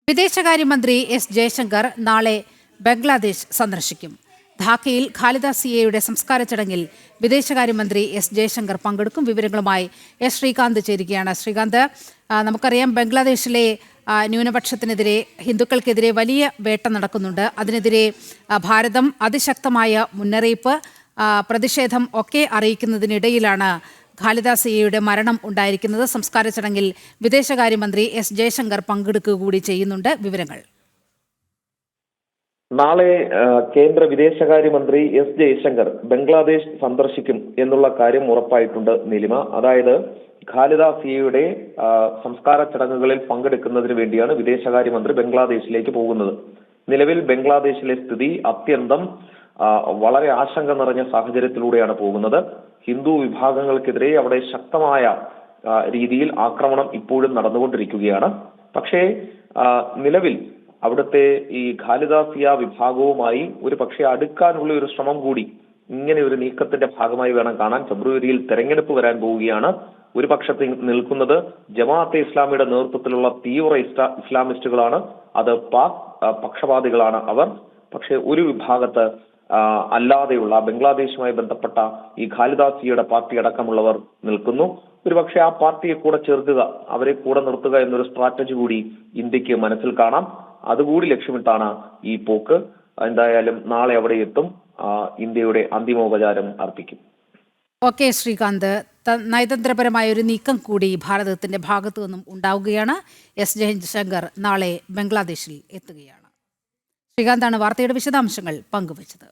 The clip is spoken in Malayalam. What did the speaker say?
വിദേശകാര്യമന്ത്രി എസ് ജയശങ്കർ നാളെ ബംഗ്ലാദേശ് സന്ദർശിക്കും. ധാക്കയിൽ ഖാലിദ സിയയുടെ സംസ്കാര ചടങ്ങിൽ വിദേശകാര്യമന്ത്രി എസ് ജയശങ്കർ പങ്കെടുക്കും. വിവരങ്ങളുമായി എസ് ശ്രീകാന്ത് ചേരുകയാണ്. ശ്രീകാന്ത്, നമുക്കറിയാം ബംഗ്ലാദേശിലെ ന്യൂനപക്ഷത്തിനെതിരെ, ഹിന്ദുക്കൾക്കെതിരെ വലിയ വേട്ട നടക്കുന്നുണ്ട്. അതിനെതിരെ ഭാരതം അതിശക്തമായ മുന്നറിയിപ്പ്, പ്രതിഷേധം ഒക്കെ അറിയിക്കുന്നതിനിടയിലാണ് ഖാലിദ സിയയുടെ മരണം ഉണ്ടായിരിക്കുന്നത്. സംസ്കാര ചടങ്ങിൽ വിദേശകാര്യമന്ത്രി എസ് ജയശങ്കർ പങ്കെടുക്കുക കൂടി ചെയ്യുന്നുണ്ട്. വിവരങ്ങൾ. നാളെ കേന്ദ്ര വിദേശകാര്യമന്ത്രി എസ് ജയശങ്കർ ബംഗ്ലാദേശ് സന്ദർശിക്കും എന്നുള്ള കാര്യം ഉറപ്പായിട്ടുണ്ട് നീലിമ. അതായത് ഖാലിദ സിയയുടെ സംസ്കാര ചടങ്ങുകളിൽ പങ്കെടുക്കുന്നതിന് വേണ്ടിയാണ് വിദേശകാര്യമന്ത്രി ബംഗ്ലാദേശിലേക്ക് പോകുന്നത്. നിലവിൽ ബംഗ്ലാദേശിലെ സ്ഥിതി അത്യന്തം വളരെ ആശങ്ക നിറഞ്ഞ സാഹചര്യത്തിലൂടെയാണ് പോകുന്നത്. ഹിന്ദു വിഭാഗങ്ങൾക്കെതിരെ അവിടെ ശക്തമായ രീതിയിൽ ആക്രമണം ഇപ്പോഴും നടന്നുകൊണ്ടിരിക്കുകയാണ്. പക്ഷേ നിലവിൽ അവിടുത്തെ ഈ ഖാലിദ സിയ വിഭാഗവുമായി ഒരു പക്ഷേ അടുക്കാനുള്ള ഒരു ശ്രമം കൂടി ഇങ്ങനെ ഒരു നീക്കത്തിന്റെ ഭാഗമായി വേണം കാണാൻ. ഫെബ്രുവരിയിൽ തെരഞ്ഞെടുപ്പ് വരാൻ പോവുകയാണ്. ഒരു പക്ഷത്ത് നിൽക്കുന്നത് ജമാഅത്തെ ഇസ്ലാമിയുടെ നേതൃത്വത്തിലുള്ള തീവ്ര ഇസ്ലാമിസ്റ്റുകളാണ്. അത് പാക് പക്ഷപാതികളാണ് അവർ. പക്ഷേ ഒരു വിഭാഗത്ത് അല്ലാതെയുള്ള ബംഗ്ലാദേശുമായി ബന്ധപ്പെട്ട ഈ ഖാലിദ സിയയുടെ പാർട്ടി അടക്കമുള്ളവർ നിൽക്കുന്നു. ഒരുപക്ഷെ ആ പാർട്ടിയെ കൂടെ ചേർക്കുക, അവരെ കൂടെ നിർത്തുക എന്നൊരു സ്ട്രാറ്റജി കൂടി ഇന്ത്യക്ക് മനസ്സിൽ കാണാം. അതുകൂടി ലക്ഷ്യമിട്ടാണ് ഈ പോക്ക്. എന്തായാലും നാളെ അവിടെ എത്തും, ഇന്ത്യയുടെ അന്തിമോപചാരം അർപ്പിക്കും. ഓക്കെ ശ്രീകാന്ത്, നയതന്ത്രപരമായ ഒരു നീക്കം കൂടി ഭാരതത്തിന്റെ ഭാഗത്തു നിന്നും ഉണ്ടാവുകയാണ്. എസ് ജയശങ്കർ നാളെ ബംഗ്ലാദേശിൽ എത്തുകയാണ്. ശ്രീകാന്താണ് വാർത്തയുടെ വിശദാംശങ്ങൾ പങ്കുവച്ചത്.